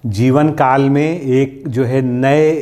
जीवन काल में एक जो है नए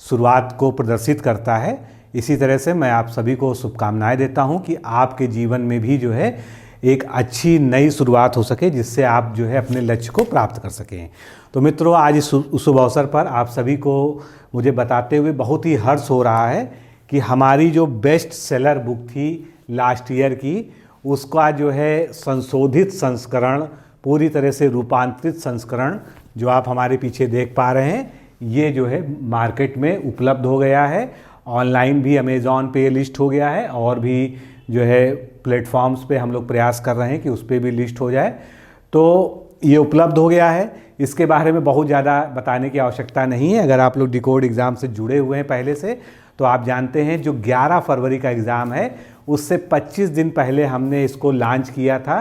शुरुआत को प्रदर्शित करता है। इसी तरह से मैं आप सभी को शुभकामनाएं देता हूं कि आपके जीवन में भी जो है एक अच्छी नई शुरुआत हो सके, जिससे आप जो है अपने लक्ष्य को प्राप्त कर सकें। तो मित्रों, आज इस शुभ अवसर पर आप सभी को मुझे बताते हुए बहुत ही हर्ष हो रहा है कि हमारी जो बेस्ट सेलर बुक थी लास्ट ईयर की, उसका जो है संशोधित संस्करण, पूरी तरह से रूपांतरित संस्करण जो आप हमारे पीछे देख पा रहे हैं, ये जो है मार्केट में उपलब्ध हो गया है। ऑनलाइन भी अमेज़ॉन पे लिस्ट हो गया है और भी जो है प्लेटफॉर्म्स पे हम लोग प्रयास कर रहे हैं कि उस पर भी लिस्ट हो जाए। तो ये उपलब्ध हो गया है। इसके बारे में बहुत ज़्यादा बताने की आवश्यकता नहीं है। अगर आप लोग डिकोड एग्ज़ाम से जुड़े हुए हैं पहले से, तो आप जानते हैं जो 11 फरवरी का एग्ज़ाम है, उससे 25 दिन पहले हमने इसको लॉन्च किया था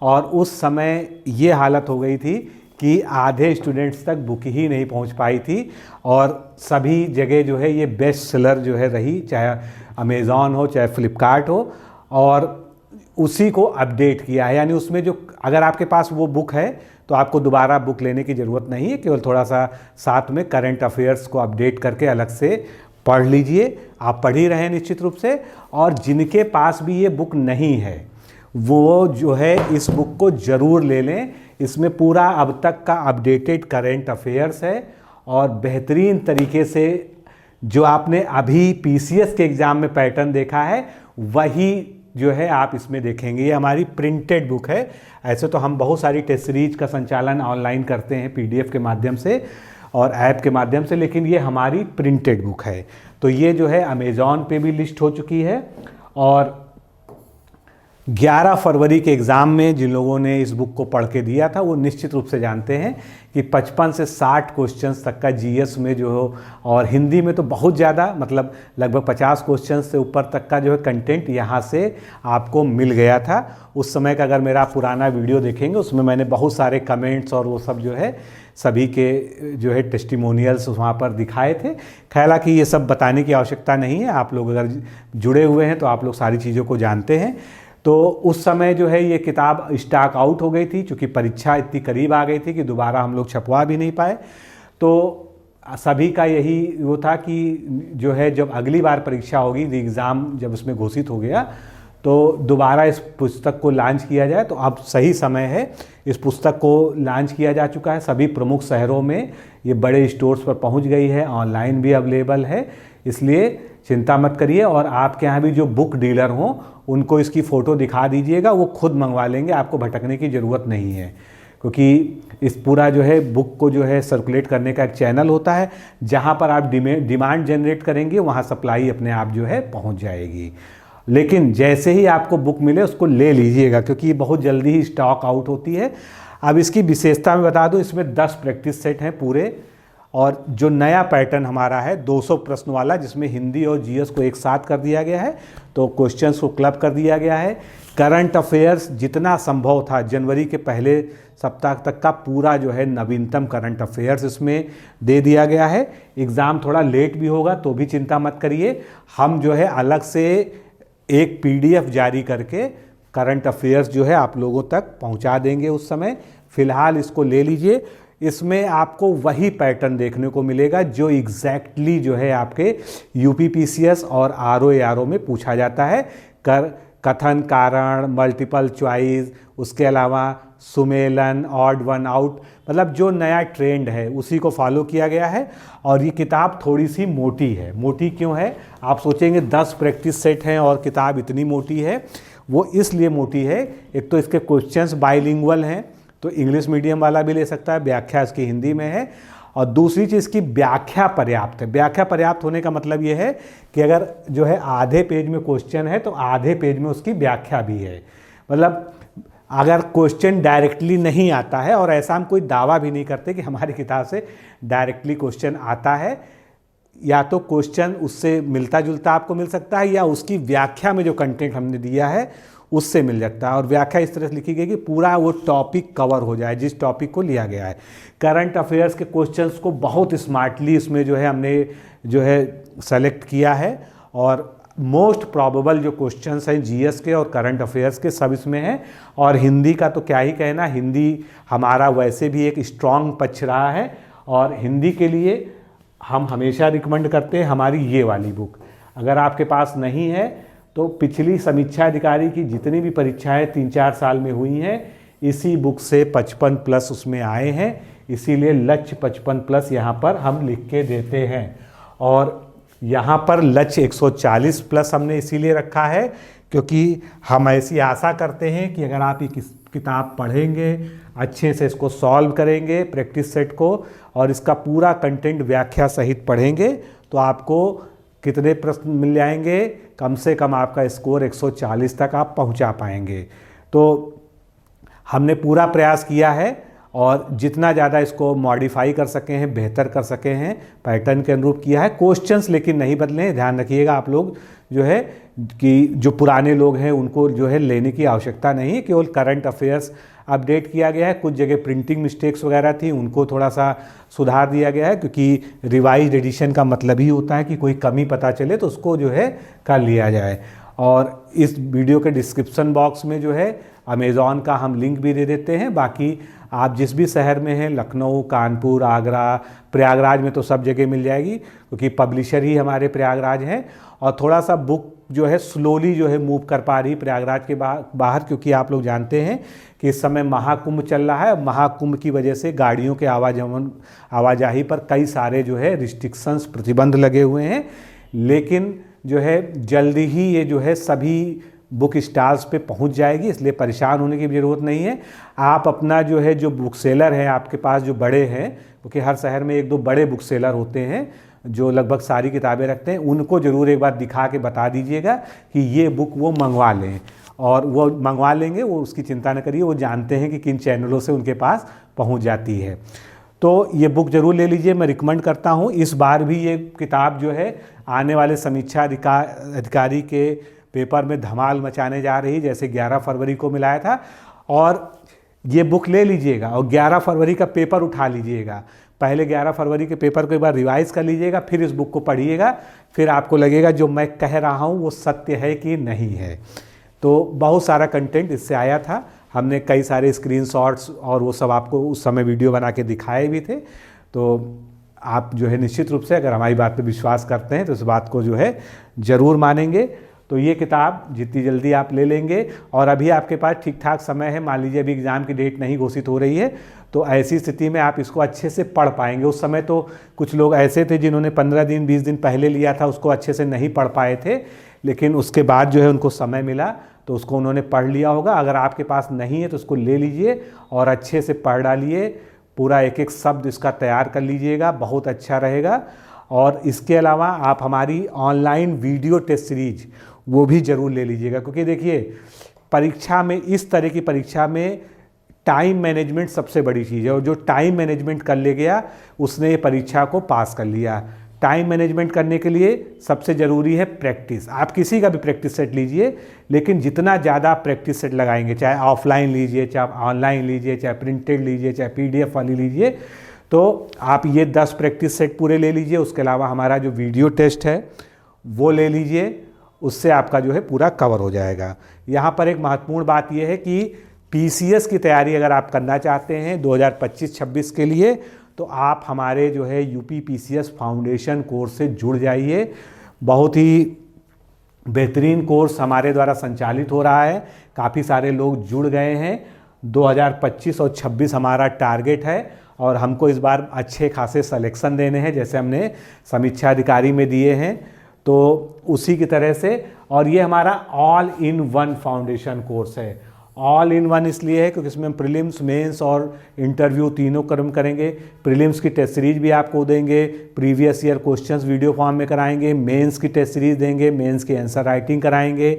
और उस समय ये हालत हो गई थी कि आधे स्टूडेंट्स तक बुक ही नहीं पहुंच पाई थी और सभी जगह जो है ये बेस्ट सेलर जो है रही, चाहे अमेज़ॉन हो चाहे फ्लिपकार्ट हो, और उसी को अपडेट किया है। यानी उसमें जो, अगर आपके पास वो बुक है तो आपको दोबारा बुक लेने की ज़रूरत नहीं है, केवल थोड़ा सा साथ में करंट अफेयर्स को अपडेट करके अलग से पढ़ लीजिए। आप पढ़ ही रहे हैं निश्चित रूप से। और जिनके पास भी ये बुक नहीं है वो जो है इस बुक को ज़रूर ले लें। इसमें पूरा अब तक का अपडेटेड करंट अफेयर्स है और बेहतरीन तरीके से जो आपने अभी पीसीएस के एग्ज़ाम में पैटर्न देखा है वही जो है आप इसमें देखेंगे। ये हमारी प्रिंटेड बुक है। ऐसे तो हम बहुत सारी टेस्ट सीरीज का संचालन ऑनलाइन करते हैं पीडीएफ के माध्यम से और ऐप के माध्यम से, लेकिन ये हमारी प्रिंटेड बुक है। तो ये जो है अमेज़ॉन पे भी लिस्ट हो चुकी है और 11 फरवरी के एग्ज़ाम में जिन लोगों ने इस बुक को पढ़ के दिया था वो निश्चित रूप से जानते हैं कि 55 से 60 क्वेश्चंस तक का जीएस में जो हो, और हिंदी में तो बहुत ज़्यादा, मतलब लगभग 50 क्वेश्चंस से ऊपर तक का जो है कंटेंट यहाँ से आपको मिल गया था। उस समय का अगर मेरा पुराना वीडियो देखेंगे उसमें मैंने बहुत सारे कमेंट्स और वो सब जो है सभी के जो है टेस्टिमोनियल्स वहाँ पर दिखाए थे। हालांकि ये सब बताने की आवश्यकता नहीं है, आप लोग अगर जुड़े हुए हैं तो आप लोग सारी चीज़ों को जानते हैं। तो उस समय जो है ये किताब स्टॉक आउट हो गई थी, क्योंकि परीक्षा इतनी करीब आ गई थी कि दोबारा हम लोग छपवा भी नहीं पाए। तो सभी का यही वो था कि जो है जब अगली बार परीक्षा होगी, एग्ज़ाम जब उसमें घोषित हो गया, तो दोबारा इस पुस्तक को लॉन्च किया जाए। तो अब सही समय है। इस पुस्तक को लॉन्च किया जा चुका है, सभी प्रमुख शहरों में ये बड़े स्टोर्स पर पहुंच गई है, ऑनलाइन भी अवेलेबल है। इसलिए चिंता मत करिए और आपके यहाँ भी जो बुक डीलर हों उनको इसकी फ़ोटो दिखा दीजिएगा, वो खुद मंगवा लेंगे, आपको भटकने की ज़रूरत नहीं है। क्योंकि इस पूरा जो है बुक को जो है सर्कुलेट करने का एक चैनल होता है, जहाँ पर आप डिमांड जनरेट करेंगे वहाँ सप्लाई अपने आप जो है पहुँच जाएगी। लेकिन जैसे ही आपको बुक मिले उसको ले लीजिएगा, क्योंकि ये बहुत जल्दी ही स्टॉक आउट होती है। अब इसकी विशेषता मैं बता दूं, इसमें 10 प्रैक्टिस सेट हैं पूरे, और जो नया पैटर्न हमारा है 200 प्रश्न वाला, जिसमें हिंदी और जीएस को एक साथ कर दिया गया है, तो क्वेश्चंस को क्लब कर दिया गया है। करंट अफेयर्स जितना संभव था जनवरी के पहले सप्ताह तक का पूरा जो है नवीनतम करंट अफेयर्स इसमें दे दिया गया है। एग्ज़ाम थोड़ा लेट भी होगा तो भी चिंता मत करिए, हम जो है अलग से एक पीडीएफ जारी करके करंट अफेयर्स जो है आप लोगों तक पहुंचा देंगे उस समय। फ़िलहाल इसको ले लीजिए। इसमें आपको वही पैटर्न देखने को मिलेगा जो एग्जैक्टली जो है आपके यूपीपीसीएस और आरओ में पूछा जाता है। कथन, कारण, मल्टीपल चॉइस, उसके अलावा सुमेलन, ऑड वन आउट, मतलब जो नया ट्रेंड है उसी को फॉलो किया गया है। और ये किताब थोड़ी सी मोटी है। मोटी क्यों है? आप सोचेंगे 10 प्रैक्टिस सेट हैं और किताब इतनी मोटी है। वो इसलिए मोटी है, एक तो इसके क्वेश्चंस बाइलिंगुअल हैं, तो इंग्लिश मीडियम वाला भी ले सकता है, व्याख्या इसकी हिंदी में है, और दूसरी चीज़ की व्याख्या पर्याप्त है। व्याख्या पर्याप्त होने का मतलब ये है कि अगर जो है आधे पेज में क्वेश्चन है तो आधे पेज में उसकी व्याख्या भी है। मतलब अगर क्वेश्चन डायरेक्टली नहीं आता है, और ऐसा हम कोई दावा भी नहीं करते कि हमारी किताब से डायरेक्टली क्वेश्चन आता है, या तो क्वेश्चन उससे मिलता जुलता आपको मिल सकता है या उसकी व्याख्या में जो कंटेंट हमने दिया है उससे मिल सकता है। और व्याख्या इस तरह से लिखी गई कि पूरा वो टॉपिक कवर हो जाए जिस टॉपिक को लिया गया है। करंट अफेयर्स के क्वेश्चंस को बहुत स्मार्टली इसमें जो है हमने जो है सेलेक्ट किया है, और मोस्ट प्रोबेबल जो क्वेश्चंस हैं जीएस के और करंट अफेयर्स के सब इसमें हैं। और हिंदी का तो क्या ही कहना, हिंदी हमारा वैसे भी एक स्ट्रॉन्ग पक्ष रहा है और हिंदी के लिए हम हमेशा रिकमेंड करते हैं हमारी ये वाली बुक। अगर आपके पास नहीं है तो पिछली समीक्षा अधिकारी की जितनी भी परीक्षाएं 3-4 साल में हुई हैं इसी बुक से 55+ उसमें आए हैं, इसीलिए लक्ष्य 55+ यहाँ पर हम लिख के देते हैं। और यहाँ पर लक्ष्य 140+ हमने इसीलिए रखा है क्योंकि हम ऐसी आशा करते हैं कि अगर आप ये किताब पढ़ेंगे, अच्छे से इसको सॉल्व करेंगे प्रैक्टिस सेट को और इसका पूरा कंटेंट व्याख्या सहित पढ़ेंगे तो आपको कितने प्रश्न मिल जाएंगे, कम से कम आपका स्कोर 140 तक आप पहुंचा पाएंगे। तो हमने पूरा प्रयास किया है और जितना ज़्यादा इसको मॉडिफाई कर सके हैं, बेहतर कर सके हैं, पैटर्न के अनुरूप किया है। क्वेश्चंस लेकिन नहीं बदले, ध्यान रखिएगा आप लोग जो है कि जो पुराने लोग हैं उनको जो है लेने की आवश्यकता नहीं है, केवल करंट अफेयर्स अपडेट किया गया है। कुछ जगह प्रिंटिंग मिस्टेक्स वगैरह थी उनको थोड़ा सा सुधार दिया गया है क्योंकि रिवाइज एडिशन का मतलब ही होता है कि कोई कमी पता चले तो उसको जो है कर लिया जाए। और इस वीडियो के डिस्क्रिप्शन बॉक्स में जो है अमेज़ॉन का हम लिंक भी दे देते हैं। बाकी आप जिस भी शहर में हैं, लखनऊ, कानपुर, आगरा, प्रयागराज में तो सब जगह मिल जाएगी क्योंकि पब्लिशर ही हमारे प्रयागराज हैं। और थोड़ा सा बुक जो है स्लोली जो है मूव कर पा रही प्रयागराज के बाहर क्योंकि आप लोग जानते हैं कि इस समय महाकुंभ चल रहा है। महाकुंभ की वजह से गाड़ियों के आवाजाही पर कई सारे जो है रिस्ट्रिक्शंस, प्रतिबंध लगे हुए हैं, लेकिन जो है जल्दी ही ये जो है सभी बुक स्टॉल्स पे पहुंच जाएगी, इसलिए परेशान होने की ज़रूरत नहीं है। आप अपना जो है जो बुक सेलर हैं आपके पास जो बड़े हैं, क्योंकि हर शहर में 1-2 बड़े बुक सेलर होते हैं जो लगभग सारी किताबें रखते हैं, उनको ज़रूर एक बार दिखा के बता दीजिएगा कि ये बुक वो मंगवा लें। और वो मंगवा लेंगे, वो उसकी चिंता न करिए, वो जानते हैं कि किन चैनलों से उनके पास पहुंच जाती है। तो ये बुक ज़रूर ले लीजिए, मैं रिकमेंड करता हूँ। इस बार भी ये किताब जो है आने वाले समीक्षा अधिकारी के पेपर में धमाल मचाने जा रही, जैसे 11 फरवरी को मिलाया था। और ये बुक ले लीजिएगा और 11 फरवरी का पेपर उठा लीजिएगा। पहले 11 फरवरी के पेपर को एक बार रिवाइज़ कर लीजिएगा, फिर इस बुक को पढ़िएगा, फिर आपको लगेगा जो मैं कह रहा हूँ वो सत्य है कि नहीं है। तो बहुत सारा कंटेंट इससे आया था, हमने कई सारे स्क्रीनशॉट्स और वो सब आपको उस समय वीडियो बना के दिखाए भी थे। तो आप जो है निश्चित रूप से अगर हमारी बात पे विश्वास करते हैं तो इस बात को जो है ज़रूर मानेंगे। तो ये किताब जितनी जल्दी आप ले लेंगे, और अभी आपके पास ठीक ठाक समय है, मान लीजिए अभी एग्ज़ाम की डेट नहीं घोषित हो रही है, तो ऐसी स्थिति में आप इसको अच्छे से पढ़ पाएंगे। उस समय तो कुछ लोग ऐसे थे जिन्होंने 15 दिन 20 दिन पहले लिया था, उसको अच्छे से नहीं पढ़ पाए थे, लेकिन उसके बाद जो है उनको समय मिला तो उसको उन्होंने पढ़ लिया होगा। अगर आपके पास नहीं है तो उसको ले लीजिए और अच्छे से पढ़ डालिए, पूरा एक एक शब्द इसका तैयार कर लीजिएगा, बहुत अच्छा रहेगा। और इसके अलावा आप हमारी ऑनलाइन वीडियो टेस्ट सीरीज वो भी ज़रूर ले लीजिएगा, क्योंकि देखिए परीक्षा में, इस तरह की परीक्षा में टाइम मैनेजमेंट सबसे बड़ी चीज़ है, और जो टाइम मैनेजमेंट कर ले गया उसने ये परीक्षा को पास कर लिया। टाइम मैनेजमेंट करने के लिए सबसे ज़रूरी है प्रैक्टिस। आप किसी का भी प्रैक्टिस सेट लीजिए, लेकिन जितना ज़्यादा प्रैक्टिस सेट लगाएंगे, चाहे ऑफलाइन लीजिए, चाहे ऑनलाइन लीजिए, चाहे प्रिंटेड लीजिए, चाहे PDF वाली लीजिए, तो आप ये 10 प्रैक्टिस सेट पूरे ले लीजिए। उसके अलावा हमारा जो वीडियो टेस्ट है वो ले लीजिए, उससे आपका जो है पूरा कवर हो जाएगा। यहाँ पर एक महत्वपूर्ण बात यह है कि PCS की तैयारी अगर आप करना चाहते हैं 2025-26 के लिए, तो आप हमारे जो है UP PCS फाउंडेशन कोर्स से जुड़ जाइए। बहुत ही बेहतरीन कोर्स हमारे द्वारा संचालित हो रहा है, काफ़ी सारे लोग जुड़ गए हैं। 2025 और 26 हमारा टारगेट है और हमको इस बार अच्छे खासे सिलेक्शन देने हैं, जैसे हमने समीक्षा अधिकारी में दिए हैं, तो उसी की तरह से। और ये हमारा all in one foundation course है। ऑल इन वन इसलिए है क्योंकि इसमें हम प्रीलिम्स, मेंस और इंटरव्यू तीनों क्रम करेंगे। प्रीलिम्स की टेस्ट सीरीज भी आपको देंगे, previous year questions video form में कराएंगे, मेंस की टेस्ट सीरीज देंगे, मेंस की आंसर राइटिंग कराएंगे,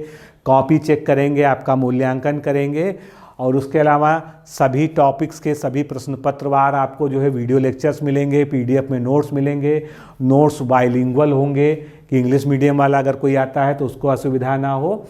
कॉपी चेक करेंगे, आपका मूल्यांकन करेंगे, और उसके अलावा सभी टॉपिक्स के सभी प्रश्न पत्रवार आपको जो है वीडियो लेक्चर्स मिलेंगे, PDF में नोट्स मिलेंगे। नोट्स बाइलिंगुअल होंगे कि इंग्लिश मीडियम वाला अगर कोई आता है तो उसको असुविधा ना हो।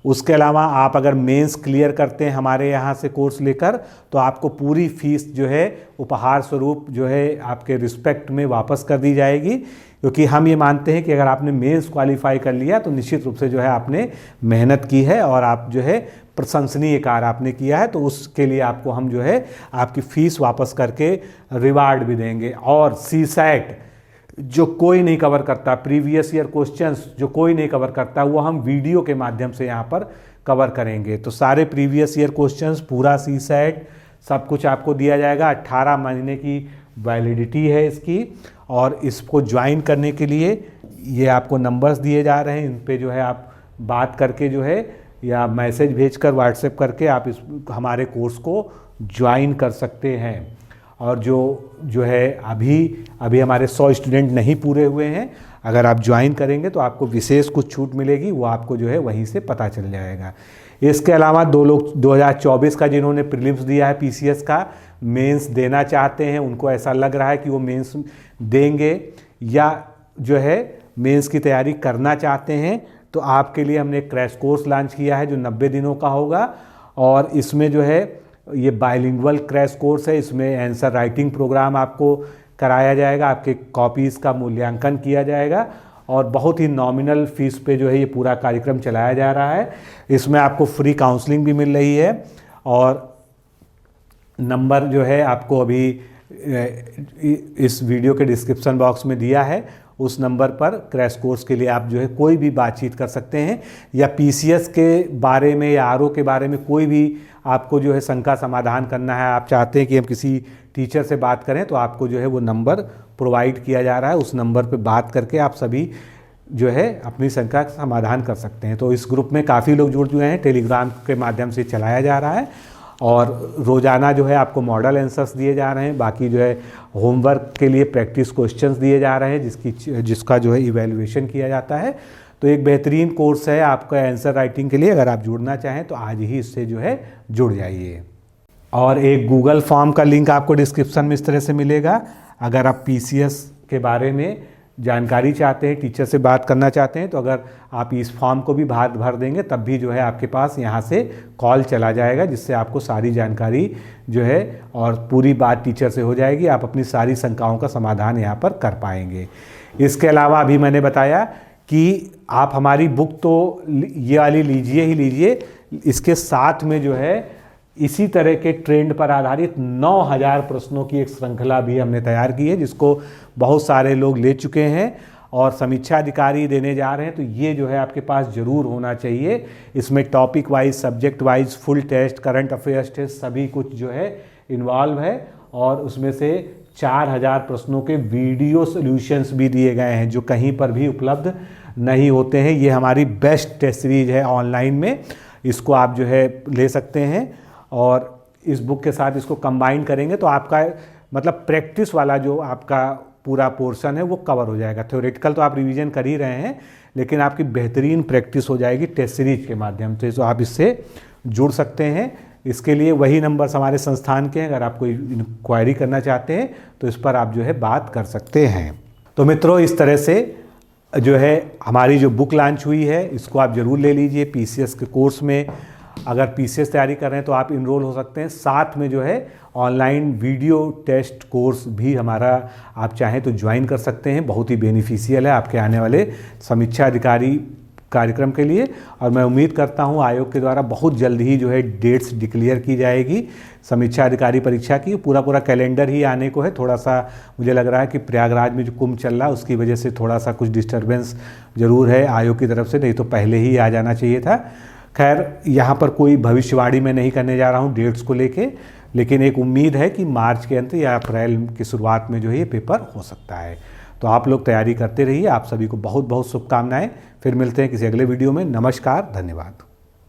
उसके अलावा आप अगर मेंस क्लियर करते हैं हमारे यहाँ से कोर्स लेकर, तो आपको पूरी फीस जो है उपहार स्वरूप जो है आपके रिस्पेक्ट में वापस कर दी जाएगी, क्योंकि हम ये मानते हैं कि अगर आपने मेंस क्वालिफाई कर लिया तो निश्चित रूप से जो है आपने मेहनत की है और आप जो है प्रशंसनीय कार्य आपने किया है, तो उसके लिए आपको हम जो है आपकी फ़ीस वापस करके रिवार्ड भी देंगे। और सीसैट जो कोई नहीं कवर करता, प्रीवियस ईयर क्वेश्चंस जो कोई नहीं कवर करता, वो हम वीडियो के माध्यम से यहाँ पर कवर करेंगे। तो सारे प्रीवियस ईयर क्वेश्चंस, पूरा सीसैट सब कुछ आपको दिया जाएगा। 18 महीने की वैलिडिटी है इसकी। और इसको ज्वाइन करने के लिए ये आपको नंबर्स दिए जा रहे हैं, इन पे जो है आप बात करके जो है या मैसेज भेजकर व्हाट्सएप करके आप इस हमारे कोर्स को ज्वाइन कर सकते हैं। और जो है अभी हमारे 100 स्टूडेंट नहीं पूरे हुए हैं, अगर आप ज्वाइन करेंगे तो आपको विशेष कुछ छूट मिलेगी, वो आपको जो है वहीं से पता चल जाएगा। इसके अलावा 2 लोग 2024 का जिन्होंने प्रीलिम्स दिया है पीसीएस का, मेंस देना चाहते हैं, उनको ऐसा लग रहा है कि वो मेंस देंगे या जो है मेंस की तैयारी करना चाहते हैं, तो आपके लिए हमने एक क्रैश कोर्स लॉन्च किया है जो 90 दिनों का होगा। और इसमें जो है ये बाइलिंगुअल क्रैश कोर्स है, इसमें आंसर राइटिंग प्रोग्राम आपको कराया जाएगा, आपके कॉपीज़ का मूल्यांकन किया जाएगा और बहुत ही नॉमिनल फीस पे जो है ये पूरा कार्यक्रम चलाया जा रहा है। इसमें आपको फ्री काउंसलिंग भी मिल रही है। और नंबर जो है आपको अभी इस वीडियो के डिस्क्रिप्शन बॉक्स में दिया है, उस नंबर पर क्रैश कोर्स के लिए आप जो है कोई भी बातचीत कर सकते हैं, या पीसीएस के बारे में या आरओ के बारे में कोई भी आपको जो है शंका समाधान करना है, आप चाहते हैं कि हम किसी टीचर से बात करें, तो आपको जो है वो नंबर प्रोवाइड किया जा रहा है। उस नंबर पे बात करके आप सभी जो है अपनी शंका का समाधान कर सकते हैं। तो इस ग्रुप में काफ़ी लोग जुड़ चुके हैं, टेलीग्राम के माध्यम से चलाया जा रहा है और रोज़ाना जो है आपको मॉडल आंसर्स दिए जा रहे हैं। बाकी जो है होमवर्क के लिए प्रैक्टिस क्वेश्चंस दिए जा रहे हैं जिसका जो है इवैल्यूएशन किया जाता है। तो एक बेहतरीन कोर्स है आपका आंसर राइटिंग के लिए। अगर आप जुड़ना चाहें तो आज ही इससे जो है जुड़ जाइए। और एक गूगल फॉर्म का लिंक आपको डिस्क्रिप्शन में इस तरह से मिलेगा। अगर आप पीसीएस के बारे में जानकारी चाहते हैं, टीचर से बात करना चाहते हैं, तो अगर आप इस फॉर्म को भी भर देंगे तब भी जो है आपके पास यहाँ से कॉल चला जाएगा, जिससे आपको सारी जानकारी जो है और पूरी बात टीचर से हो जाएगी। आप अपनी सारी शंकाओं का समाधान यहाँ पर कर पाएंगे। इसके अलावा अभी मैंने बताया कि आप हमारी बुक तो ये वाली लीजिए ही लीजिए, इसके साथ में जो है इसी तरह के ट्रेंड पर आधारित 9000 प्रश्नों की एक श्रृंखला भी हमने तैयार की है, जिसको बहुत सारे लोग ले चुके हैं और समीक्षा अधिकारी देने जा रहे हैं। तो ये जो है आपके पास ज़रूर होना चाहिए। इसमें topic wise, subject wise, full test, current affairs test सभी कुछ जो है इन्वॉल्व है। और उसमें से 4000 प्रश्नों के वीडियो सॉल्यूशंस भी दिए गए हैं जो कहीं पर भी उपलब्ध नहीं होते हैं। ये हमारी बेस्ट टेस्ट सीरीज है ऑनलाइन में, इसको आप जो है ले सकते हैं। और इस बुक के साथ इसको कंबाइन करेंगे तो आपका मतलब प्रैक्टिस वाला जो आपका पूरा पोर्शन है वो कवर हो जाएगा। थ्योरेटिकल तो आप रिवीजन कर ही रहे हैं, लेकिन आपकी बेहतरीन प्रैक्टिस हो जाएगी टेस्ट सीरीज के माध्यम से। तो आप इससे जुड़ सकते हैं। इसके लिए वही नंबर्स हमारे संस्थान के हैं, अगर आप कोई इंक्वायरी करना चाहते हैं तो इस पर आप जो है बात कर सकते हैं। तो मित्रों, इस तरह से जो है हमारी जो बुक लॉन्च हुई है, इसको आप ज़रूर ले लीजिए। पीसीएस के कोर्स में अगर पीसीएस तैयारी कर रहे हैं तो आप इनरोल हो सकते हैं। साथ में जो है ऑनलाइन वीडियो टेस्ट कोर्स भी हमारा आप चाहें तो ज्वाइन कर सकते हैं। बहुत ही बेनिफिशियल है आपके आने वाले समीक्षा अधिकारी कार्यक्रम के लिए। और मैं उम्मीद करता हूं आयोग के द्वारा बहुत जल्द ही जो है डेट्स डिक्लेयर की जाएगी समीक्षा अधिकारी परीक्षा की। पूरा कैलेंडर ही आने को है। थोड़ा सा मुझे लग रहा है कि प्रयागराज में जो कुंभ चल रहा है उसकी वजह से थोड़ा सा कुछ डिस्टर्बेंस ज़रूर है आयोग की तरफ से, नहीं तो पहले ही आ जाना चाहिए था। खैर, यहाँ पर कोई भविष्यवाणी मैं नहीं करने जा रहा हूँ डेट्स को लेके, लेकिन एक उम्मीद है कि मार्च के अंत या अप्रैल की शुरुआत में जो है ये पेपर हो सकता है। तो आप लोग तैयारी करते रहिए। आप सभी को बहुत बहुत शुभकामनाएं। फिर मिलते हैं किसी अगले वीडियो में। नमस्कार, धन्यवाद।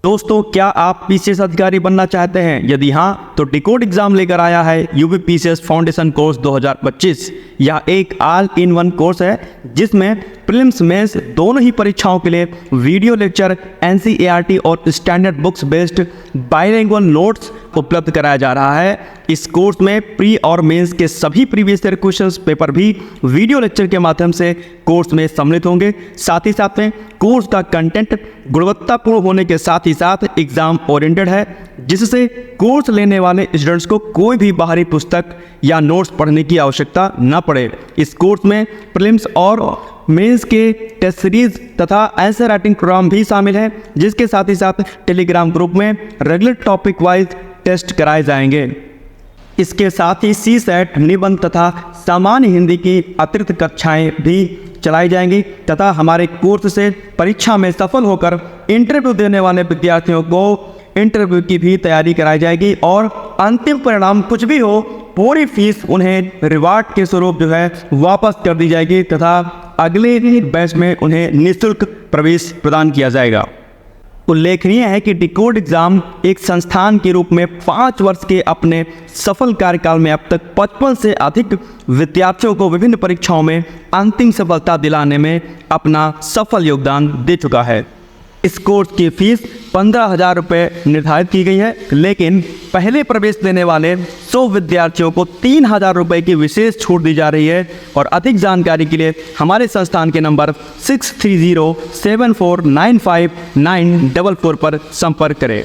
दोस्तों, क्या आप पीसीएस अधिकारी बनना चाहते हैं? यदि हाँ, तो डिकोड एग्जाम लेकर आया है यूपी पीसीएस फाउंडेशन कोर्स 2025। यह एक ऑल इन वन कोर्स है जिसमें प्रीलिम्स मेंस दोनों ही परीक्षाओं के लिए वीडियो लेक्चर, NCERT और standard books based bilingual notes उपलब्ध कराया जा रहा है। इस कोर्स में प्री और मेंस के सभी प्रीवियस ईयर क्वेश्चंस पेपर भी वीडियो लेक्चर के माध्यम से कोर्स में सम्मिलित होंगे। साथ ही साथ में कोर्स का कंटेंट गुणवत्तापूर्ण होने के साथ ही साथ एग्जाम ओरिएंटेड है, जिससे कोर्स लेने वाले स्टूडेंट्स को कोई भी बाहरी पुस्तक या नोट्स पढ़ने की आवश्यकता न पड़े। इस कोर्स में प्रीलिम्स और मेंस के टेस्ट सीरीज तथा आंसर राइटिंग प्रोग्राम भी शामिल है, जिसके साथ ही साथ टेलीग्राम ग्रुप में रेगुलर टॉपिक वाइज टेस्ट कराए जाएंगे। इसके साथ ही CSAT, निबंध तथा सामान्य हिंदी की अतिरिक्त कक्षाएं भी चलाई जाएंगी तथा हमारे कोर्स से परीक्षा में सफल होकर इंटरव्यू देने वाले विद्यार्थियों को इंटरव्यू की भी तैयारी कराई जाएगी और अंतिम परिणाम कुछ भी हो, पूरी फीस उन्हें रिवार्ड के स्वरूप जो है वापस कर दी जाएगी तथा अगले बैच में उन्हें निःशुल्क प्रवेश प्रदान किया जाएगा। उल्लेखनीय है कि डिकोड एग्जाम एक संस्थान के रूप में 5 वर्ष के अपने सफल कार्यकाल में अब तक 55 से अधिक विद्यार्थियों को विभिन्न परीक्षाओं में अंतिम सफलता दिलाने में अपना सफल योगदान दे चुका है। इस कोर्स की फीस 15,000 रुपये निर्धारित की गई है, लेकिन पहले प्रवेश देने वाले 100 विद्यार्थियों को 3,000 रुपये की विशेष छूट दी जा रही है। और अधिक जानकारी के लिए हमारे संस्थान के नंबर 6307495944 पर संपर्क करें।